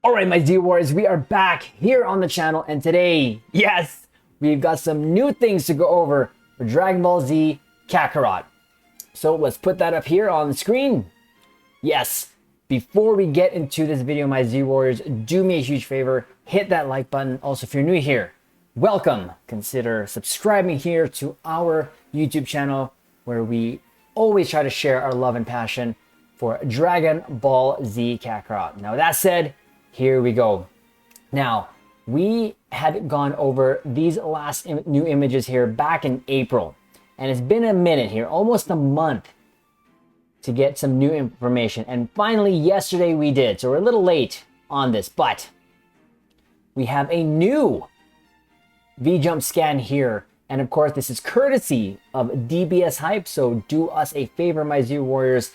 All right, my Z Warriors, we are back here on the channel, and today, yes, we've got some new things to go over for Dragon Ball Z Kakarot. So let's put that up here on the screen. Yes, before we get into this video, my Z Warriors, do me a huge favor, hit that like button. Also, if you're new here, welcome. Consider subscribing here to our YouTube channel where we always try to share our love and passion for Dragon Ball Z Kakarot. Now, that said, here we go. Now, we had gone over these last new images here back in April, and it's been a minute here, almost a month, to get some new information. And finally, yesterday we did. So we're a little late on this, but we have a new V-Jump scan here. And of course, this is courtesy of DBS Hype. So do us a favor, my Z Warriors.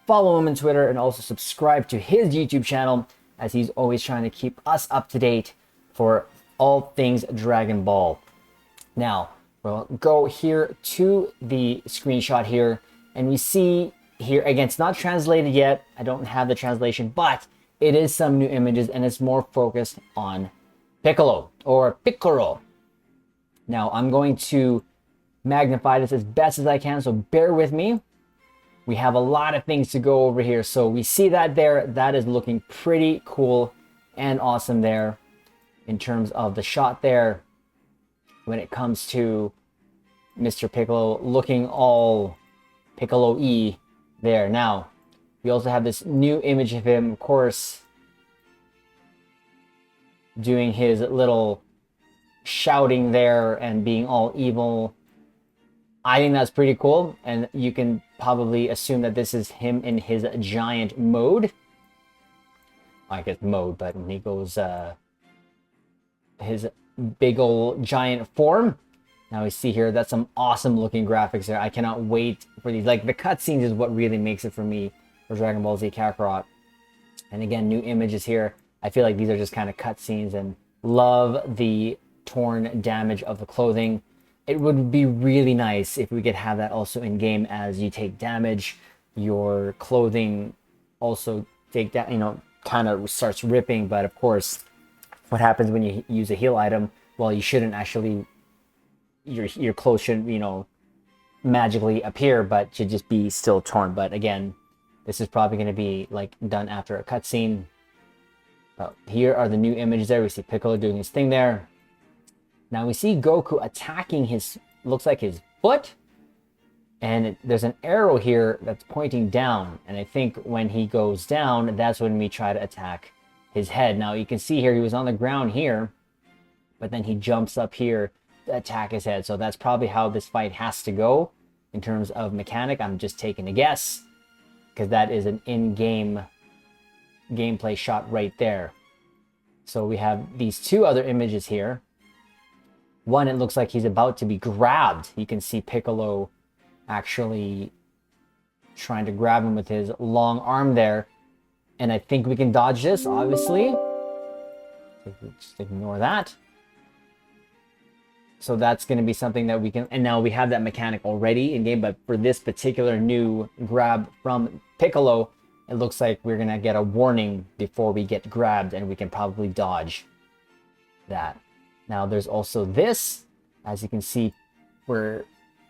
Follow him on Twitter and also subscribe to his YouTube channel, as he's always trying to keep us up to date for all things Dragon Ball. Now, we'll go here to the screenshot here, and we see here, again, it's not translated yet. I don't have the translation, but it is some new images, and it's more focused on Piccolo, or Kakarot. Now, I'm going to magnify this as best as I can, so bear with me. We have a lot of things to go over here. So we see that there. That is looking pretty cool and awesome there in terms of the shot there when it comes to Mr. Piccolo looking all Piccolo-y there. Now, we also have this new image of him, of course, doing his little shouting there and being all evil. I think that's pretty cool, and you can probably assume that this is him in his giant mode. I guess mode, but when he goes his big old giant form. Now we see here, that's some awesome looking graphics there. I cannot wait for these. Like, the cutscenes is what really makes it for me for Dragon Ball Z Kakarot. And again, new images here. I feel like these are just kind of cutscenes, and love the torn damage of the clothing. It would be really nice if we could have that also in game. As you take damage, your clothing also take that, kind of starts ripping. But of course, what happens when you use a heal item? Well, you shouldn't actually, your clothes shouldn't, magically appear, but should just be still torn. But again, this is probably going to be like done after a cutscene. But here are the new images there. We see Piccolo doing his thing there. Now we see Goku attacking his, looks like his foot. And there's an arrow here that's pointing down. And I think when he goes down, that's when we try to attack his head. Now you can see here, he was on the ground here, but then he jumps up here to attack his head. So that's probably how this fight has to go in terms of mechanic. I'm just taking a guess, because that is an in-game gameplay shot right there. So we have these two other images here. One, it looks like he's about to be grabbed. You can see Piccolo actually trying to grab him with his long arm there. And I think we can dodge this, obviously. Just ignore that. So that's going to be something that we can... And now we have that mechanic already in game, but for this particular new grab from Piccolo, it looks like we're going to get a warning before we get grabbed, and we can probably dodge that. Now there's also this, as you can see, we're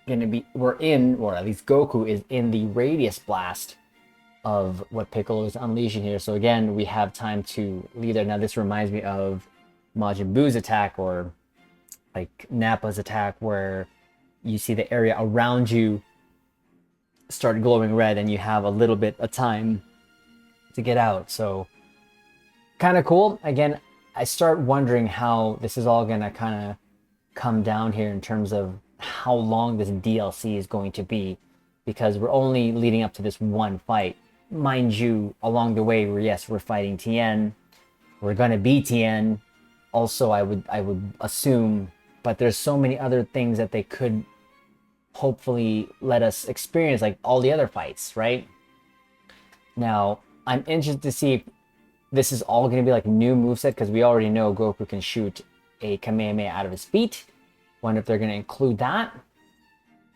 in, or at least Goku is in the radius blast of what Piccolo is unleashing here. So again, we have time to lead there. Now this reminds me of Majin Buu's attack, or like Nappa's attack, where you see the area around you start glowing red and you have a little bit of time to get out. So kind of cool. Again, I start wondering how this is all going to kind of come down here in terms of how long this DLC is going to be, because we're only leading up to this one fight. Mind you, along the way, we're fighting Tien. We're going to be Tien. Also, I would assume, but there's so many other things that they could hopefully let us experience, like all the other fights, right? Now, I'm interested to see if this is all going to be like new moveset, because we already know Goku can shoot a Kamehameha out of his feet. Wonder if they're going to include that.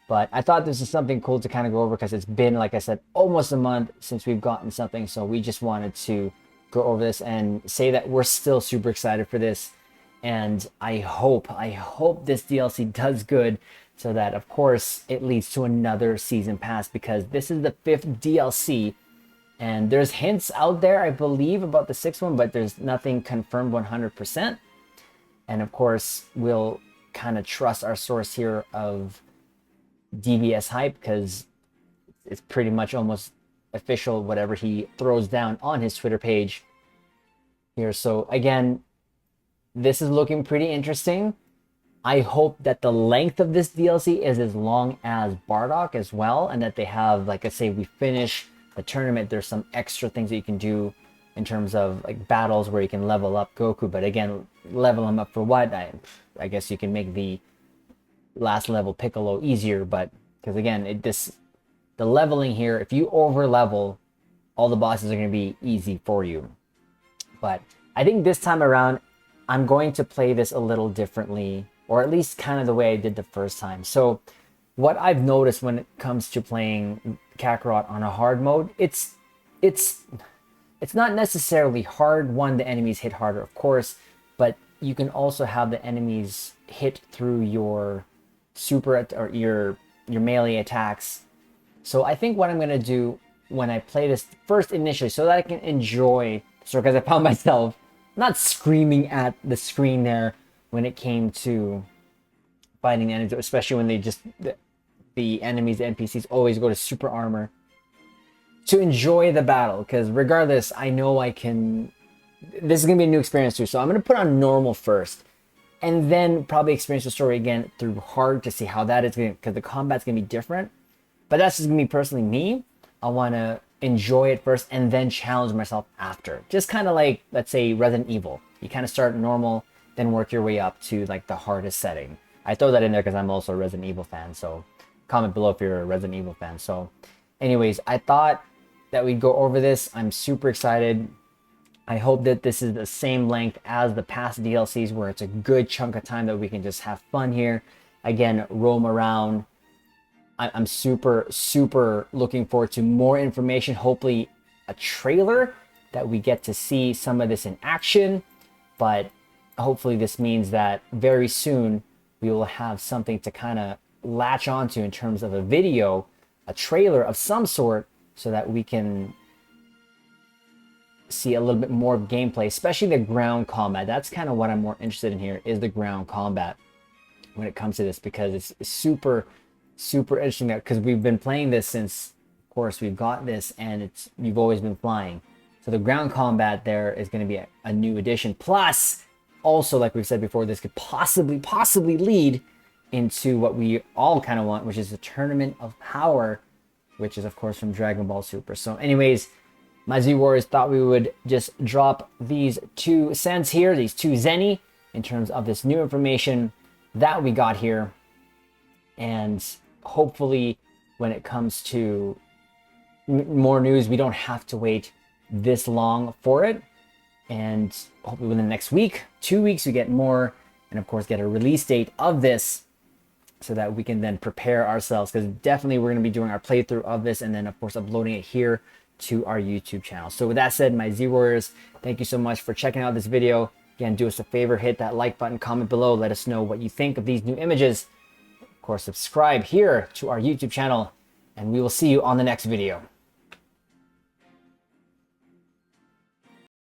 But I thought this is something cool to kind of go over, because it's been, like I said, almost a month since we've gotten something. So we just wanted to go over this and say that we're still super excited for this. And I hope this DLC does good so that, of course, it leads to another season pass, because this is the 5th DLC. And there's hints out there, I believe, about the 6th one, but there's nothing confirmed 100%. And of course, we'll kind of trust our source here of DBS Hype, because it's pretty much almost official whatever he throws down on his Twitter page here. So again, this is looking pretty interesting. I hope that the length of this DLC is as long as Bardock as well, and that they have, like I say, we finish the tournament, there's some extra things that you can do in terms of like battles where you can level up Goku. But again, level him up for what? I guess you can make the last level Piccolo easier, but because again, the leveling here, if you over level, all the bosses are going to be easy for you. But I think this time around, I'm going to play this a little differently, or at least kind of the way I did the first time. So what I've noticed when it comes to playing Kakarot on a hard mode, it's not necessarily hard. One, the enemies hit harder, of course, but you can also have the enemies hit through your super or your melee attacks. So I think what I'm going to do when I play this first initially, so that I can enjoy the story, because I found myself not screaming at the screen there when it came to fighting enemies, especially when they just, the enemies, the NPCs always go to super armor, to enjoy the battle. Because regardless, I know I can, this is going to be a new experience too. So I'm going to put on normal first, and then probably experience the story again through hard to see how that is going to, because the combat's going to be different. But that's just going to be personally me. I want to enjoy it first and then challenge myself after. Just kind of like, let's say, Resident Evil. You kind of start normal, then work your way up to like the hardest setting. I throw that in there because I'm also a Resident Evil fan. So comment below if you're a Resident Evil fan. So anyways, I thought that we'd go over this. I'm super excited. I hope that this is the same length as the past DLCs, where it's a good chunk of time that we can just have fun here. Again, roam around. I'm super looking forward to more information. Hopefully a trailer that we get to see some of this in action. But hopefully this means that very soon we will have something to kind of latch onto in terms of a video, a trailer of some sort, so that we can see a little bit more gameplay, especially the ground combat. That's kind of what I'm more interested in here, is the ground combat when it comes to this, because it's super interesting, that because we've been playing this since, of course, we've got this, and you've always been flying. So the ground combat there is going to be a new addition. Plus, also, like we've said before, this could possibly lead into what we all kind of want, which is the Tournament of Power, which is, of course, from Dragon Ball Super. So anyways, my Z Warriors thought we would just drop these 2 cents here, these 2 zenny, in terms of this new information that we got here. And hopefully when it comes to more news, we don't have to wait this long for it. And hopefully within the next week, 2 weeks, we get more, and of course get a release date of this, so that we can then prepare ourselves, because definitely we're going to be doing our playthrough of this, and then of course uploading it here to our YouTube channel. So with that said, my Z Warriors, thank you so much for checking out this video. Again, do us a favor, hit that like button, comment below, let us know what you think of these new images. Of course, subscribe here to our YouTube channel, and we will see you on the next video.